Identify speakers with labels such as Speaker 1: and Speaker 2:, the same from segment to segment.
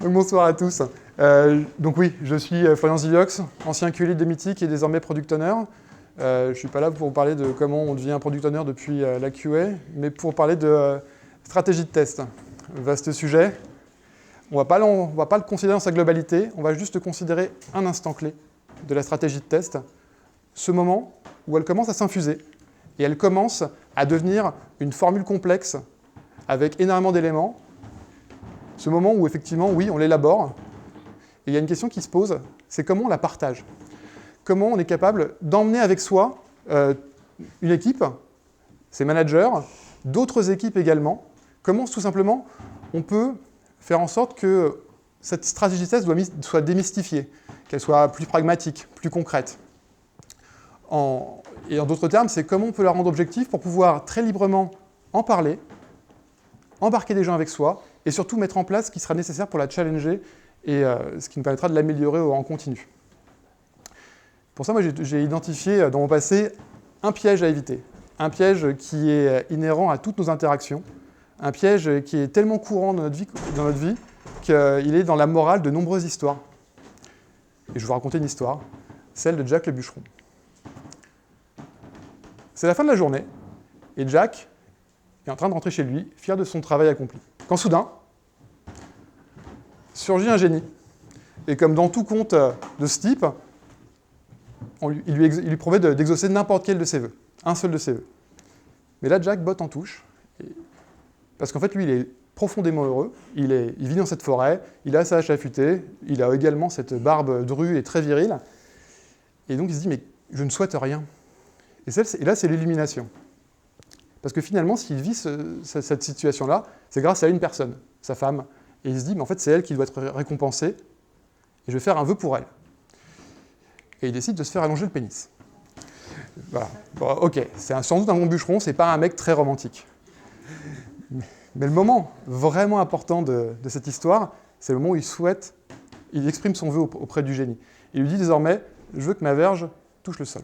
Speaker 1: Donc, bonsoir à tous. Donc oui, je suis Florian Ziliox, ancien QA lead de Mythic et désormais Product Owner. Je ne suis pas là pour vous parler de comment on devient Product Owner depuis la QA, mais pour parler de stratégie de test. Vaste sujet. On ne va pas le considérer dans sa globalité, on va juste considérer un instant clé de la stratégie de test, ce moment où elle commence à s'infuser et elle commence à devenir une formule complexe avec énormément d'éléments. Ce moment où, effectivement, oui, on l'élabore, et il y a une question qui se pose, c'est comment on la partage. Comment on est capable d'emmener avec soi une équipe, ses managers, d'autres équipes également. Comment, tout simplement, on peut faire en sorte que cette stratégie de test soit démystifiée, qu'elle soit plus pragmatique, plus concrète. Et en d'autres termes, c'est comment on peut la rendre objective pour pouvoir très librement en parler, embarquer des gens avec soi, et surtout mettre en place ce qui sera nécessaire pour la challenger et ce qui nous permettra de l'améliorer en continu. Pour ça, moi, j'ai identifié dans mon passé un piège à éviter. Un piège qui est inhérent à toutes nos interactions. Un piège qui est tellement courant dans notre vie qu'il est dans la morale de nombreuses histoires. Et je vais vous raconter une histoire, celle de Jack le bûcheron. C'est la fin de la journée, et Jack est en train de rentrer chez lui, fier de son travail accompli. Quand soudain, surgit un génie. Et comme dans tout conte de ce type, il lui promet d'exaucer n'importe quel de ses vœux, un seul de ses vœux. Mais là, Jack botte en touche, parce qu'en fait, lui, il est profondément heureux, il vit dans cette forêt, il a sa hache affûtée, il a également cette barbe drue et très virile, et donc il se dit, mais je ne souhaite rien. Et là, c'est l'illumination. Parce que finalement, s'il vit cette situation-là, c'est grâce à une personne, sa femme, et il se dit, mais en fait, c'est elle qui doit être récompensée, et je vais faire un vœu pour elle. Et il décide de se faire allonger le pénis. Voilà. Bon, ok, c'est sans doute un bon bûcheron, c'est pas un mec très romantique. Mais le moment vraiment important de cette histoire, c'est le moment où il exprime son vœu auprès du génie. Il lui dit désormais, je veux que ma verge touche le sol.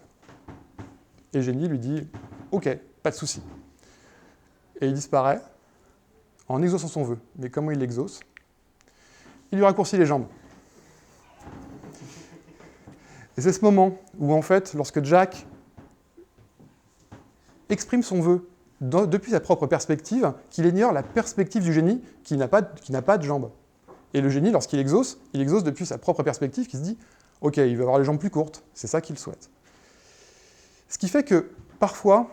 Speaker 1: Et le génie lui dit, ok, pas de souci. Et il disparaît en exaucant son vœu. Mais comment il l'exauce? Il lui raccourcit les jambes. Et c'est ce moment où, en fait, lorsque Jack exprime son vœu depuis sa propre perspective, qu'il ignore la perspective du génie qui n'a pas de jambes. Et le génie, lorsqu'il exauce, il exauce depuis sa propre perspective, qui se dit « Ok, il va avoir les jambes plus courtes, c'est ça qu'il souhaite. » Ce qui fait que, parfois,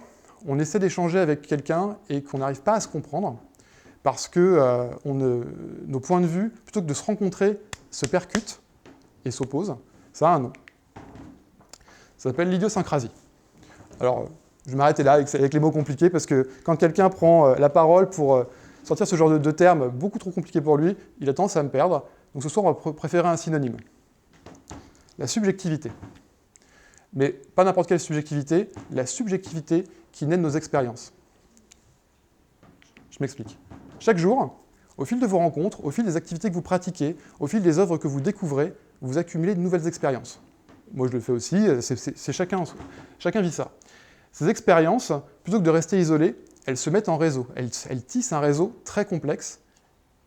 Speaker 1: on essaie d'échanger avec quelqu'un et qu'on n'arrive pas à se comprendre, parce que nos points de vue, plutôt que de se rencontrer, se percutent et s'opposent. Ça a un nom. Ça s'appelle l'idiosyncrasie. Alors, je vais m'arrêter là avec les mots compliqués, parce que quand quelqu'un prend la parole pour sortir ce genre de termes beaucoup trop compliqués pour lui, il a tendance à me perdre. Donc ce soir, on va préférer un synonyme. La subjectivité. Mais pas n'importe quelle subjectivité, la subjectivité qui naît de nos expériences. Je m'explique. Chaque jour, au fil de vos rencontres, au fil des activités que vous pratiquez, au fil des œuvres que vous découvrez, vous accumulez de nouvelles expériences. Moi, je le fais aussi, c'est chacun vit ça. Ces expériences, plutôt que de rester isolées, elles se mettent en réseau. Elles tissent un réseau très complexe.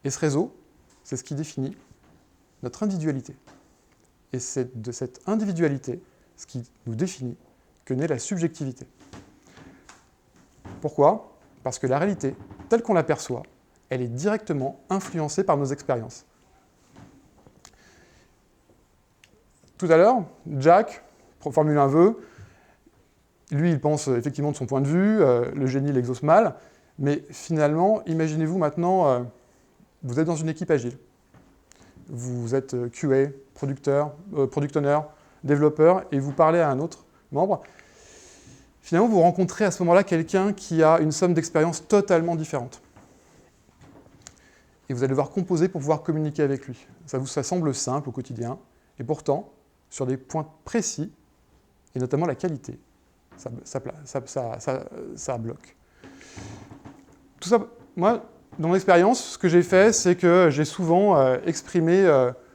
Speaker 1: Et ce réseau, c'est ce qui définit notre individualité. Et c'est de cette individualité, ce qui nous définit, que naît la subjectivité. Pourquoi? Parce que la réalité, telle qu'on l'aperçoit, elle est directement influencée par nos expériences. Tout à l'heure, Jack formule un vœu. Lui, il pense effectivement de son point de vue, le génie l'exauce mal, mais finalement, imaginez-vous maintenant, vous êtes dans une équipe agile. Vous êtes QA, product owner, développeur, et vous parlez à un autre membre. Finalement, vous rencontrez à ce moment-là quelqu'un qui a une somme d'expériences totalement différente. Et vous allez devoir composer pour pouvoir communiquer avec lui. Ça semble simple au quotidien, et pourtant, sur des points précis, et notamment la qualité, ça bloque. Tout ça, moi, dans mon expérience, ce que j'ai fait, c'est que j'ai souvent exprimé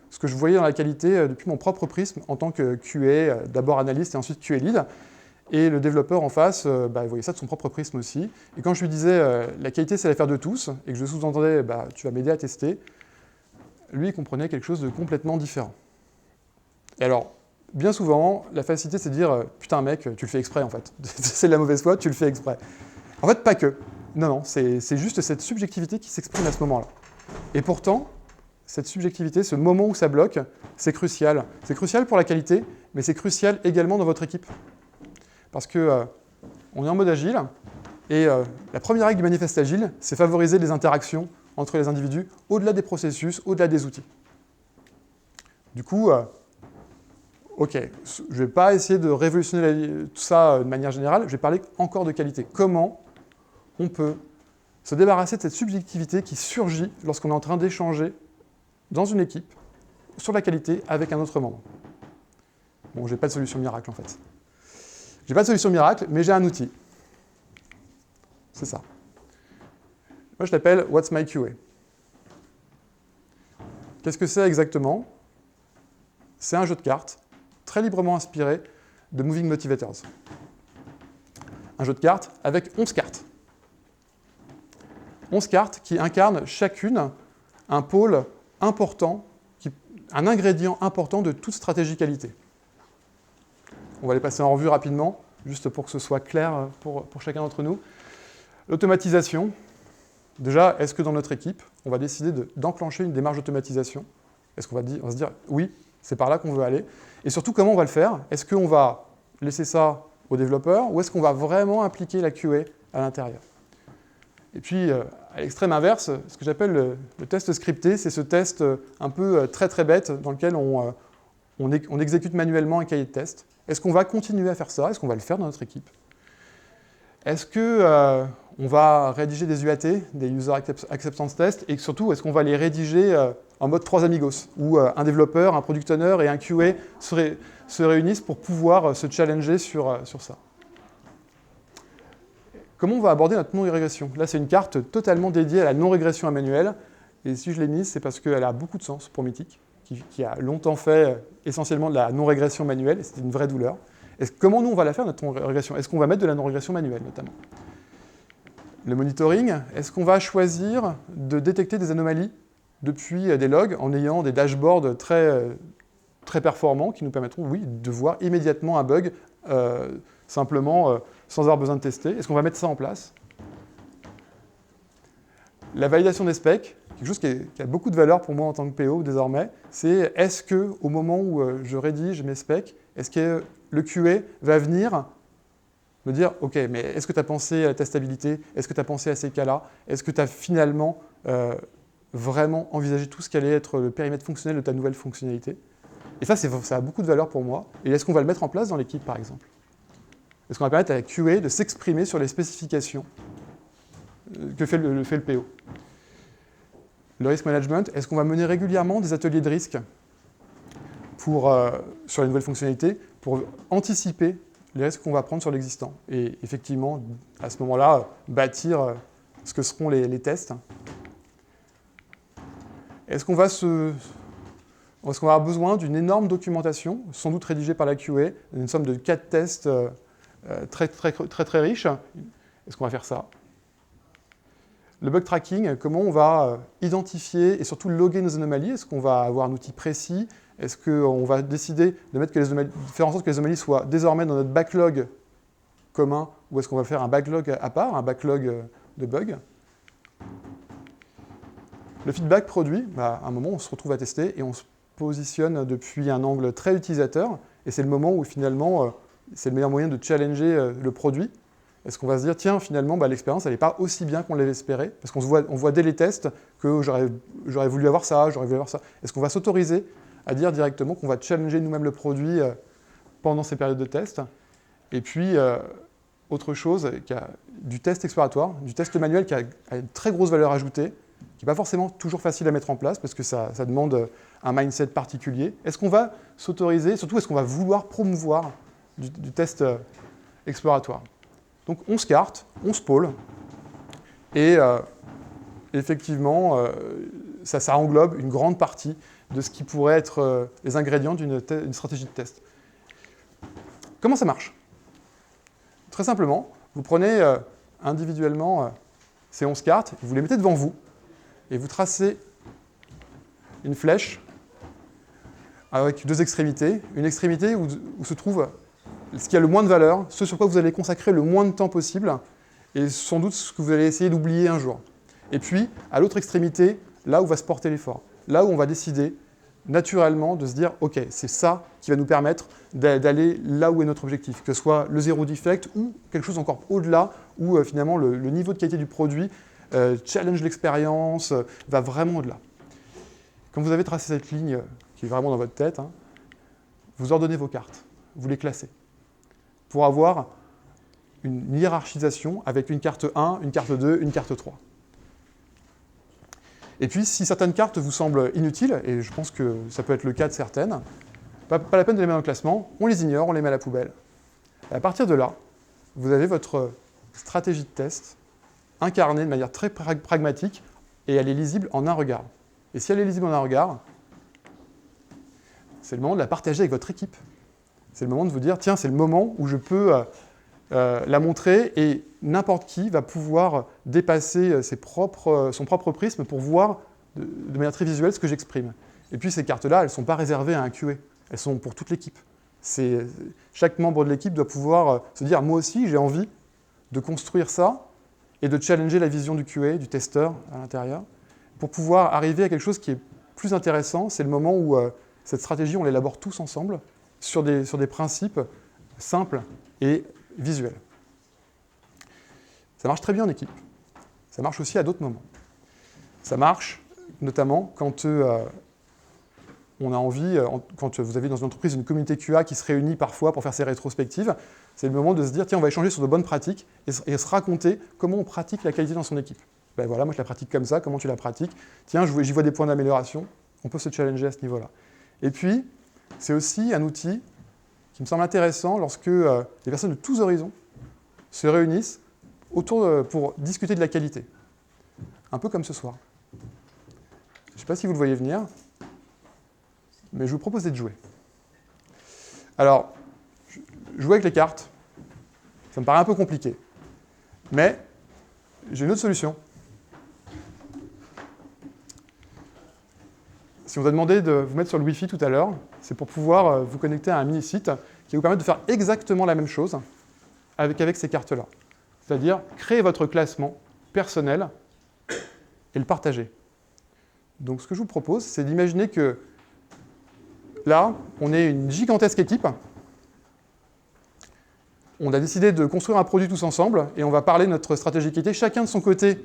Speaker 1: ce que je voyais dans la qualité depuis mon propre prisme en tant que QA, d'abord analyste et ensuite QA lead. Et le développeur en face, il voyait ça de son propre prisme aussi. Et quand je lui disais la qualité, c'est l'affaire de tous, et que je sous-entendais tu vas m'aider à tester, lui, il comprenait quelque chose de complètement différent. Et alors, bien souvent, la facilité, c'est de dire « Putain, mec, tu le fais exprès, en fait. C'est de la mauvaise foi, tu le fais exprès. » En fait, pas que. Non, c'est juste cette subjectivité qui s'exprime à ce moment-là. Et pourtant, cette subjectivité, ce moment où ça bloque, c'est crucial. C'est crucial pour la qualité, mais c'est crucial également dans votre équipe. Parce que on est en mode agile, et la première règle du manifeste agile, c'est favoriser les interactions entre les individus, au-delà des processus, au-delà des outils. Du coup, ok, je ne vais pas essayer de révolutionner tout ça de manière générale, je vais parler encore de qualité. Comment on peut se débarrasser de cette subjectivité qui surgit lorsqu'on est en train d'échanger dans une équipe sur la qualité avec un autre membre. Bon, j'ai pas de solution miracle en fait. J'ai pas de solution miracle, mais j'ai un outil. C'est ça. Moi, je l'appelle What's My QA. Qu'est-ce que c'est exactement? C'est un jeu de cartes très librement inspiré de Moving Motivators. Un jeu de cartes avec 11 cartes. 11 cartes qui incarnent chacune un pôle important, un ingrédient important de toute stratégie qualité. On va les passer en revue rapidement, juste pour que ce soit clair pour chacun d'entre nous. L'automatisation. Déjà, est-ce que dans notre équipe, on va décider d'enclencher une démarche d'automatisation? Est-ce qu'on va se dire, oui, c'est par là qu'on veut aller? Et surtout, comment on va le faire? Est-ce qu'on va laisser ça aux développeurs ou est-ce qu'on va vraiment impliquer la QA à l'intérieur? Et puis, à l'extrême inverse, ce que j'appelle le test scripté, c'est ce test un peu très très bête dans lequel on exécute manuellement un cahier de test. Est-ce qu'on va continuer à faire ça? Est-ce qu'on va le faire dans notre équipe? Est-ce qu'on va rédiger des UAT, des User Acceptance Tests, et surtout, est-ce qu'on va les rédiger en mode 3 amigos, où un développeur, un product owner et un QA se réunissent pour pouvoir se challenger sur ça? Comment on va aborder notre non-régression? Là, c'est une carte totalement dédiée à la non-régression à manuel, et si je l'ai mise, c'est parce qu'elle a beaucoup de sens pour Mythic, qui a longtemps fait essentiellement de la non-régression manuelle, et c'était une vraie douleur. Comment nous, on va la faire, notre non-régression? Est-ce qu'on va mettre de la non-régression manuelle, notamment? Le monitoring, est-ce qu'on va choisir de détecter des anomalies depuis des logs en ayant des dashboards très performants qui nous permettront, oui, de voir immédiatement un bug simplement sans avoir besoin de tester? Est-ce qu'on va mettre ça en place? La validation des specs, quelque chose qui a beaucoup de valeur pour moi en tant que PO désormais, c'est est-ce qu'au moment où je rédige mes specs, est-ce que le QA va venir me dire « Ok, mais est-ce que tu as pensé à la testabilité? Est-ce que tu as pensé à ces cas-là? Est-ce que tu as finalement vraiment envisagé tout ce qu'allait être le périmètre fonctionnel de ta nouvelle fonctionnalité ?» Et ça a beaucoup de valeur pour moi. Et est-ce qu'on va le mettre en place dans l'équipe, par exemple? Est-ce qu'on va permettre à la QA de s'exprimer sur les spécifications que fait le PO? Le risk management, est-ce qu'on va mener régulièrement des ateliers de risque sur les nouvelles fonctionnalités pour anticiper les risques qu'on va prendre sur l'existant? Et effectivement, à ce moment-là, bâtir ce que seront les tests. Est-ce qu'on va avoir besoin d'une énorme documentation, sans doute rédigée par la QA, une somme de 4 tests très riches? Est-ce qu'on va faire ça? Le bug tracking, comment on va identifier et surtout loguer nos anomalies? Est-ce qu'on va avoir un outil précis? Est-ce qu'on va décider de faire en sorte que les anomalies soient désormais dans notre backlog commun, ou est-ce qu'on va faire un backlog à part, un backlog de bugs? Le feedback produit, à un moment, on se retrouve à tester et on se positionne depuis un angle très utilisateur, et c'est le moment où finalement, c'est le meilleur moyen de challenger le produit. Est-ce qu'on va se dire, tiens, finalement, l'expérience, elle n'est pas aussi bien qu'on l'avait espéré, parce qu'on voit dès les tests que j'aurais voulu avoir ça, j'aurais voulu avoir ça. Est-ce qu'on va s'autoriser à dire directement qu'on va challenger nous-mêmes le produit pendant ces périodes de test? Et puis, autre chose, du test exploratoire, du test manuel qui a une très grosse valeur ajoutée, qui n'est pas forcément toujours facile à mettre en place, parce que ça demande un mindset particulier. Est-ce qu'on va s'autoriser, surtout est-ce qu'on va vouloir promouvoir du test exploratoire? Donc 11 cartes, 11 pôles, et effectivement, ça englobe une grande partie de ce qui pourrait être les ingrédients d'une stratégie de test. Comment ça marche? Très simplement, vous prenez individuellement ces 11 cartes, vous les mettez devant vous, et vous tracez une flèche avec deux extrémités. Une extrémité où se trouve ce qui a le moins de valeur, ce sur quoi vous allez consacrer le moins de temps possible, et sans doute ce que vous allez essayer d'oublier un jour. Et puis, à l'autre extrémité, là où va se porter l'effort. Là où on va décider naturellement de se dire « Ok, c'est ça qui va nous permettre d'aller là où est notre objectif », que ce soit le zéro defect ou quelque chose encore au-delà, où finalement le niveau de qualité du produit challenge l'expérience, va vraiment au-delà. Quand vous avez tracé cette ligne qui est vraiment dans votre tête, hein, vous ordonnez vos cartes, vous les classez, pour avoir une hiérarchisation avec une carte 1, une carte 2, une carte 3. Et puis, si certaines cartes vous semblent inutiles, et je pense que ça peut être le cas de certaines, pas la peine de les mettre dans le classement, on les ignore, on les met à la poubelle. Et à partir de là, vous avez votre stratégie de test incarnée de manière très pragmatique, et elle est lisible en un regard. Et si elle est lisible en un regard, c'est le moment de la partager avec votre équipe. C'est le moment de vous dire, tiens, c'est le moment où je peux la montrer, et n'importe qui va pouvoir dépasser son propre prisme pour voir de manière très visuelle ce que j'exprime. Et puis ces cartes-là, elles ne sont pas réservées à un QA, elles sont pour toute l'équipe. Chaque membre de l'équipe doit pouvoir se dire, moi aussi j'ai envie de construire ça, et de challenger la vision du QA, du testeur à l'intérieur, pour pouvoir arriver à quelque chose qui est plus intéressant. C'est le moment où cette stratégie, on l'élabore tous ensemble, sur des principes simples et visuels. Ça marche très bien en équipe. Ça marche aussi à d'autres moments. Ça marche notamment quand on a envie, quand vous avez dans une entreprise une communauté QA qui se réunit parfois pour faire ses rétrospectives, c'est le moment de se dire, tiens, on va échanger sur de bonnes pratiques et se raconter comment on pratique la qualité dans son équipe. Ben voilà, moi je la pratique comme ça, comment tu la pratiques? Tiens, j'y vois des points d'amélioration, on peut se challenger à ce niveau-là. Et puis, c'est aussi un outil qui me semble intéressant lorsque les personnes de tous horizons se réunissent pour discuter de la qualité. Un peu comme ce soir. Je ne sais pas si vous le voyez venir, mais je vous propose de jouer. Alors, jouer avec les cartes, ça me paraît un peu compliqué. Mais j'ai une autre solution. Si on vous a demandé de vous mettre sur le Wi-Fi tout à l'heure, c'est pour pouvoir vous connecter à un mini-site qui va vous permettre de faire exactement la même chose avec ces cartes-là. C'est-à-dire créer votre classement personnel et le partager. Donc ce que je vous propose, c'est d'imaginer que là, on est une gigantesque équipe. On a décidé de construire un produit tous ensemble et on va parler de notre stratégie qualité. Chacun de son côté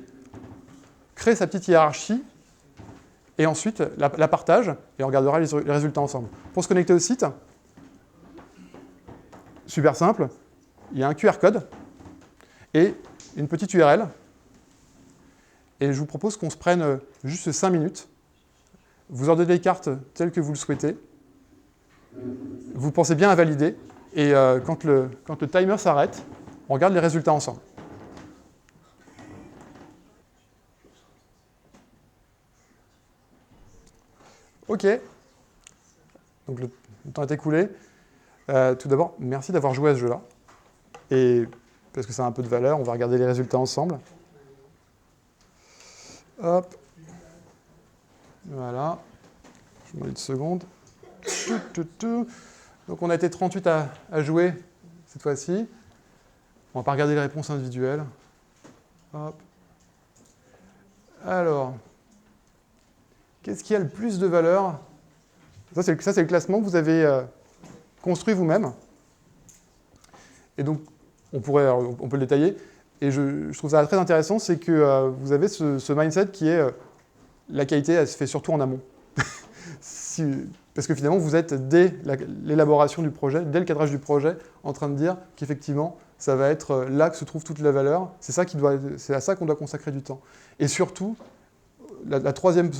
Speaker 1: crée sa petite hiérarchie et ensuite la partage et on regardera les résultats ensemble. Pour se connecter au site, super simple, il y a un QR code et une petite URL. Et je vous propose qu'on se prenne juste 5 minutes. Vous ordonnez les cartes telles que vous le souhaitez. Vous pensez bien à valider. Et quand le timer s'arrête, on regarde les résultats ensemble. OK. Donc le temps est écoulé. Tout d'abord, merci d'avoir joué à ce jeu-là. Et parce que ça a un peu de valeur, on va regarder les résultats ensemble. Hop. Voilà. Je vous demande une seconde. Donc on a été 38 à jouer cette fois-ci. On va pas regarder les réponses individuelles. Hop. Alors, qu'est-ce qui a le plus de valeur? Ça, c'est le classement que vous avez construit vous-même. Et donc, on peut le détailler. Et je trouve ça très intéressant, c'est que vous avez ce mindset qui est la qualité, elle se fait surtout en amont. Parce que finalement, vous êtes dès l'élaboration du projet, dès le cadrage du projet, en train de dire qu'effectivement, ça va être là que se trouve toute la valeur. C'est à ça qu'on doit consacrer du temps. Et surtout, la troisième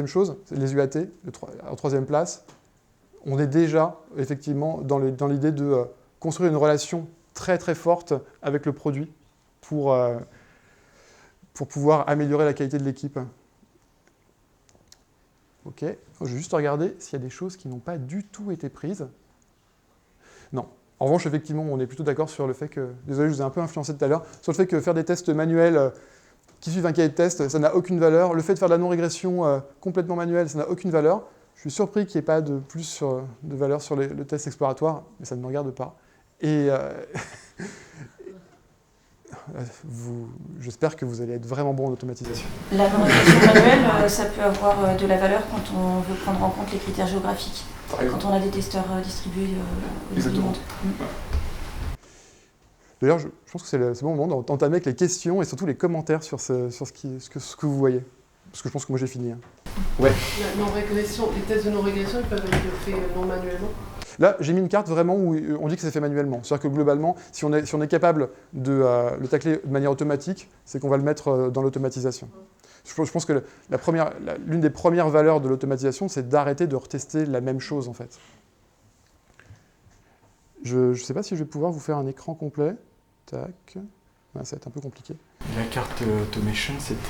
Speaker 1: chose, c'est les UAT, en troisième place. On est déjà, effectivement, dans l'idée de construire une relation très très forte avec le produit pour pouvoir améliorer la qualité de l'équipe. Ok, je vais juste regarder s'il y a des choses qui n'ont pas du tout été prises. Non. En revanche, effectivement, on est plutôt d'accord sur le fait que, désolé, je vous ai un peu influencé tout à l'heure, sur le fait que faire des tests manuels qui suivent un cahier de test, ça n'a aucune valeur. Le fait de faire de la non-régression complètement manuelle, ça n'a aucune valeur. Je suis surpris qu'il n'y ait pas de plus de valeur sur le test exploratoire, mais ça ne me regarde pas. Et j'espère que vous allez être vraiment bon en automatisation.
Speaker 2: La non-régression manuelle, ça peut avoir de la valeur quand on veut prendre en compte les critères géographiques, quand on a des testeurs distribués au niveau du monde.
Speaker 1: D'ailleurs, je pense que c'est le bon moment d'entamer avec les questions et surtout les commentaires sur ce que vous voyez. Parce que je pense que moi j'ai fini.
Speaker 3: Ouais. La non-régression, les tests de non-régression, ils peuvent être faits non manuellement.
Speaker 1: Là, j'ai mis une carte vraiment où on dit que c'est fait manuellement. C'est-à-dire que globalement, si on est capable de le tacler de manière automatique, c'est qu'on va le mettre dans l'automatisation. Je pense que l'une des premières valeurs de l'automatisation, c'est d'arrêter de retester la même chose, en fait. Je ne sais pas si je vais pouvoir vous faire un écran complet. Tac. Ah, ça va être un peu compliqué.
Speaker 4: La carte automation, c'était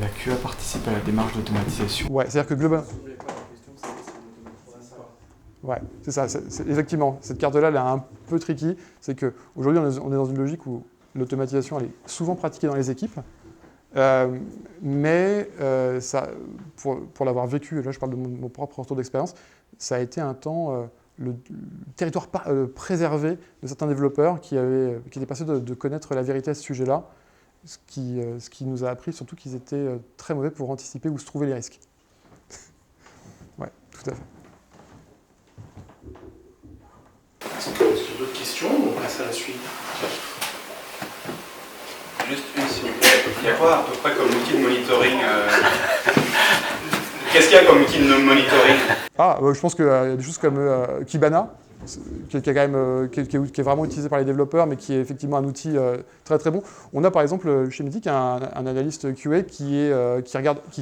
Speaker 4: la QA participe à la démarche d'automatisation.
Speaker 1: Ouais, c'est-à-dire que globalement... Ouais, c'est ça. Effectivement, cette carte-là, elle est un peu tricky. C'est qu'aujourd'hui, on est dans une logique où l'automatisation, elle est souvent pratiquée dans les équipes. Mais ça, pour l'avoir vécu, là je parle de mon propre retour d'expérience, ça a été un temps le territoire préservé de certains développeurs qui étaient persuadés de connaître la vérité à ce sujet-là, ce qui nous a appris surtout qu'ils étaient très mauvais pour anticiper où se trouvaient les risques. Ouais, tout à fait.
Speaker 5: Sur d'autres questions, on passe à la suite.
Speaker 6: Juste une, s'il vous plaît. Il y a quoi à peu près comme outil de monitoring Qu'est-ce qu'il y a comme outil de monitoring?
Speaker 1: Je pense qu'il y a des choses comme Kibana, qui est vraiment utilisé par les développeurs, mais qui est effectivement un outil très très bon. On a par exemple chez Metic un analyste QA qui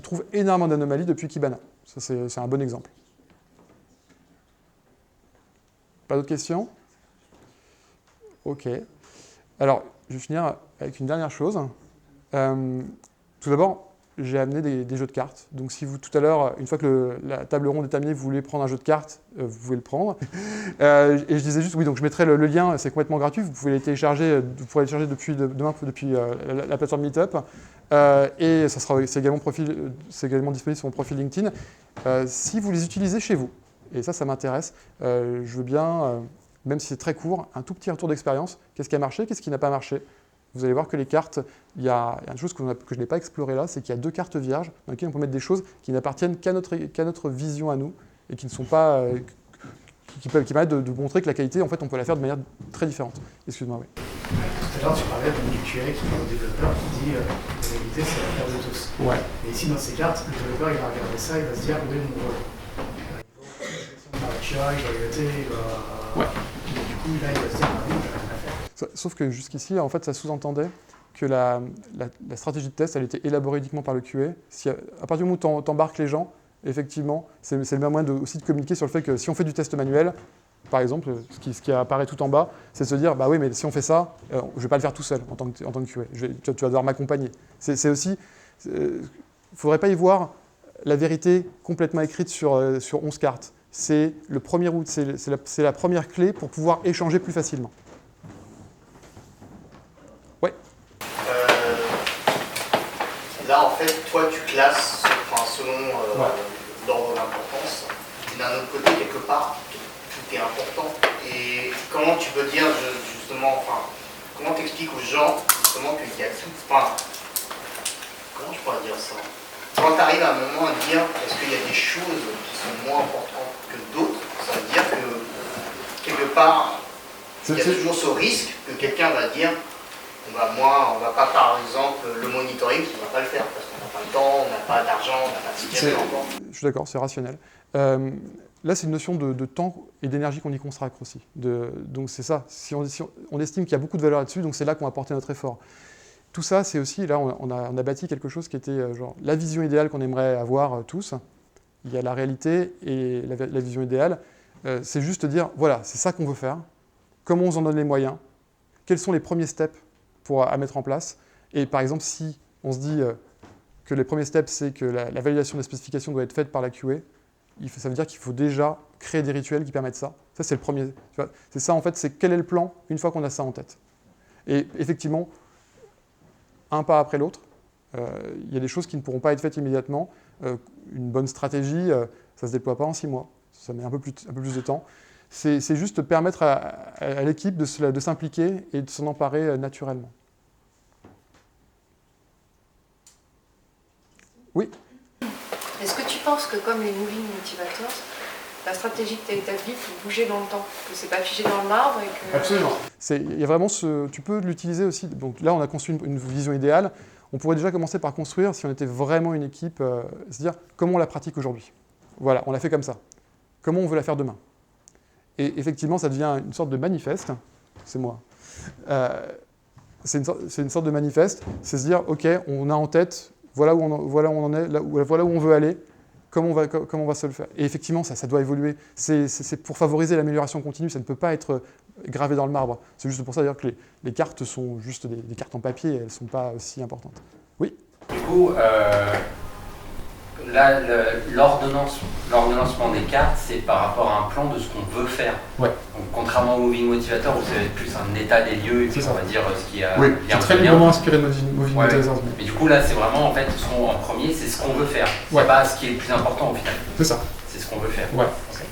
Speaker 1: trouve énormément d'anomalies depuis Kibana. Ça, c'est un bon exemple. Pas d'autres questions? Ok. Alors, je vais finir avec une dernière chose. Tout d'abord, j'ai amené des jeux de cartes. Donc si vous, tout à l'heure, une fois que la table ronde est terminée, vous voulez prendre un jeu de cartes, vous pouvez le prendre. Et je disais juste, oui, donc je mettrai le lien, c'est complètement gratuit, vous pouvez le télécharger, depuis demain depuis la plateforme Meetup. Et c'est également disponible sur mon profil LinkedIn. Si vous les utilisez chez vous, et ça m'intéresse, je veux bien, même si c'est très court, un tout petit retour d'expérience. Qu'est-ce qui a marché, qu'est-ce qui n'a pas marché? Vous allez voir que les cartes, il y a une chose que je n'ai pas explorée là, c'est qu'il y a 2 cartes vierges dans lesquelles on peut mettre des choses qui n'appartiennent qu'à notre vision à nous et qui ne sont pas, qui permettent de montrer que la qualité, en fait, on peut la faire de manière très différente. Excuse-moi, oui.
Speaker 5: Tout à l'heure, tu parlais du QA qui parle au développeur qui dit la qualité, c'est l'affaire de tous.
Speaker 1: Ouais.
Speaker 5: Et ici, dans ces cartes, le développeur, il va regarder ça, il va se dire, oui, mon rôle. Il va QA, il va regarder, il va...
Speaker 1: Ouais.
Speaker 5: Et du coup, là, il va se dire, oui, il va rien faire.
Speaker 1: Sauf que jusqu'ici, en fait, ça sous-entendait que la stratégie de test, elle était élaborée uniquement par le QA. À partir du moment où tu embarques les gens, effectivement, c'est le meilleur moyen aussi de communiquer sur le fait que si on fait du test manuel, par exemple, ce qui apparaît tout en bas, c'est de se dire, bah oui, mais si on fait ça, je ne vais pas le faire tout seul en tant que QA. Tu vas devoir m'accompagner. C'est aussi... Il ne faudrait pas y voir la vérité complètement écrite sur 11 cartes. C'est la première clé pour pouvoir échanger plus facilement.
Speaker 7: Là, en fait, toi, tu classes selon l'ordre d'importance. Et d'un autre côté, quelque part, tout est important. Et comment tu peux dire, justement, comment t'expliques aux gens, justement, qu'il y a tout... comment je pourrais dire ça? Quand tu arrives à un moment à dire, est-ce qu'il y a des choses qui sont moins importantes que d'autres, ça veut dire que, quelque part, il y a toujours ce risque que quelqu'un va dire, moi, on ne va pas, par exemple, le monitoring, on ne va pas le faire parce qu'on n'a pas le temps, on n'a pas d'argent, on n'a pas de situation encore.
Speaker 1: Je suis d'accord, c'est rationnel. Là, c'est une notion de temps et d'énergie qu'on y consacre aussi. Donc c'est ça, si on estime qu'il y a beaucoup de valeur là-dessus, donc c'est là qu'on va porter notre effort. Tout ça, c'est aussi, là, on a bâti quelque chose qui était genre la vision idéale qu'on aimerait avoir tous. Il y a la réalité et la vision idéale. C'est juste dire, voilà, c'est ça qu'on veut faire, comment on s'en donne les moyens, quels sont les premiers steps à mettre en place. Et par exemple, si on se dit que les premiers steps, c'est que la validation des spécifications doit être faite par la QA, ça veut dire qu'il faut déjà créer des rituels qui permettent ça. Ça, c'est le premier. C'est ça, en fait, c'est quel est le plan une fois qu'on a ça en tête. Et effectivement, un pas après l'autre, Il y a des choses qui ne pourront pas être faites immédiatement. Une bonne stratégie, ça ne se déploie pas en 6 mois. Ça met un peu plus de temps. C'est juste permettre à l'équipe de s'impliquer et de s'en emparer naturellement. Oui.
Speaker 8: Est-ce que tu penses que comme les moving motivators, la stratégie que tu as établie peut bouger dans le temps, que c'est pas figé dans le marbre et que...
Speaker 1: Absolument. Il y a vraiment tu peux l'utiliser aussi. Donc là, on a conçu une vision idéale. On pourrait déjà commencer par construire, si on était vraiment une équipe, se dire comment on la pratique aujourd'hui. Voilà, on l'a fait comme ça. Comment on veut la faire demain? Et effectivement, ça devient une sorte de manifeste. C'est moi. C'est une sorte de manifeste. C'est se dire, OK, on a en tête, voilà où on en est, voilà où on veut aller, comment on va se le faire. Et effectivement, ça doit évoluer. C'est pour favoriser l'amélioration continue, ça ne peut pas être gravé dans le marbre. C'est juste pour ça d'ailleurs que les cartes sont juste des cartes en papier, elles ne sont pas aussi importantes. Oui.
Speaker 9: Du coup, là, l'ordonnancement des cartes, c'est par rapport à un plan de ce qu'on veut faire.
Speaker 1: Ouais.
Speaker 9: Donc, contrairement au Moving Motivator, où c'est plus un état des lieux, et puis on va dire ce qui a
Speaker 1: oui,
Speaker 9: bien
Speaker 1: c'est très librement inspiré de Moving
Speaker 9: ouais,
Speaker 1: Motivator.
Speaker 9: Mais du coup, là, c'est vraiment, en fait, en premier, c'est ce qu'on veut faire. C'est
Speaker 1: ouais.
Speaker 9: pas ce qui est le plus important, au final.
Speaker 1: C'est ça.
Speaker 9: C'est ce qu'on veut faire.
Speaker 1: Ouais.
Speaker 9: Okay.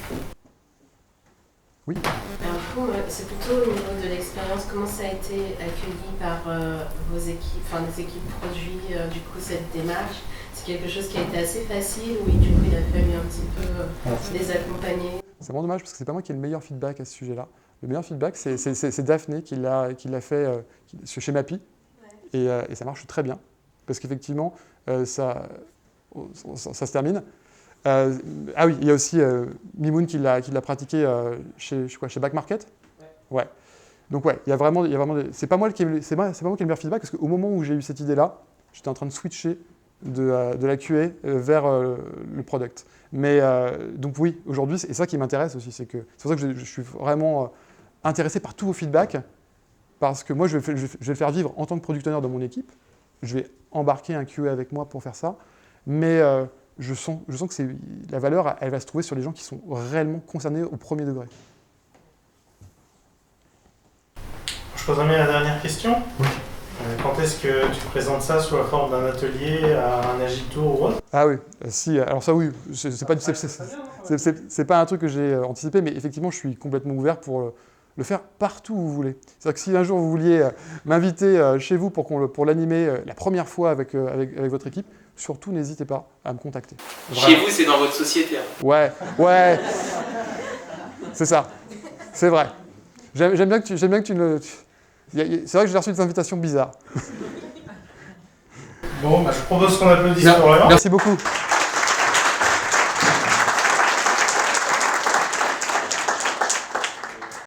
Speaker 1: Oui.
Speaker 10: Alors, du coup, c'est plutôt au niveau de l'expérience, comment ça a été accueilli par vos équipes, enfin les équipes produits, du coup, cette démarche. C'est quelque chose qui a été assez facile ou du coup, il a fallu un petit peu les accompagner?
Speaker 1: C'est vraiment dommage parce que c'est pas moi qui ai le meilleur feedback à ce sujet-là. Le meilleur feedback, c'est Daphné qui l'a fait chez Mappy. Ouais. Et ça marche très bien. Parce qu'effectivement, ça se termine. Ah oui, il y a aussi Mimoun qui l'a pratiqué chez Back Market. Ouais. Donc ouais, il y a vraiment c'est pas moi qui ai le meilleur feedback parce qu'au moment où j'ai eu cette idée-là, j'étais en train de switcher de la QA vers le product. Mais donc oui, aujourd'hui, c'est ça qui m'intéresse aussi, c'est pour ça que je suis vraiment intéressé par tous vos feedbacks parce que moi, je vais le faire vivre en tant que product owner dans mon équipe. Je vais embarquer un QA avec moi pour faire ça, mais je sens que la valeur, elle va se trouver sur les gens qui sont réellement concernés au premier degré.
Speaker 11: Je pose la dernière question.
Speaker 1: Oui.
Speaker 11: Quand est-ce que tu présentes ça sous la forme d'un atelier, à un Agitour ou autre?
Speaker 1: Ah oui, si, alors ça oui, c'est pas un truc que j'ai anticipé, mais effectivement je suis complètement ouvert pour le faire partout où vous voulez. C'est-à-dire que si un jour vous vouliez m'inviter chez vous pour l'animer la première fois avec votre équipe, surtout n'hésitez pas à me contacter.
Speaker 12: Vraiment. Chez vous, c'est dans votre société. Hein.
Speaker 1: Ouais, c'est ça, c'est vrai. J'aime bien que tu ne... C'est vrai que j'ai reçu des invitations bizarres.
Speaker 11: Bon, je propose qu'on applaudisse Florian.
Speaker 1: Merci beaucoup.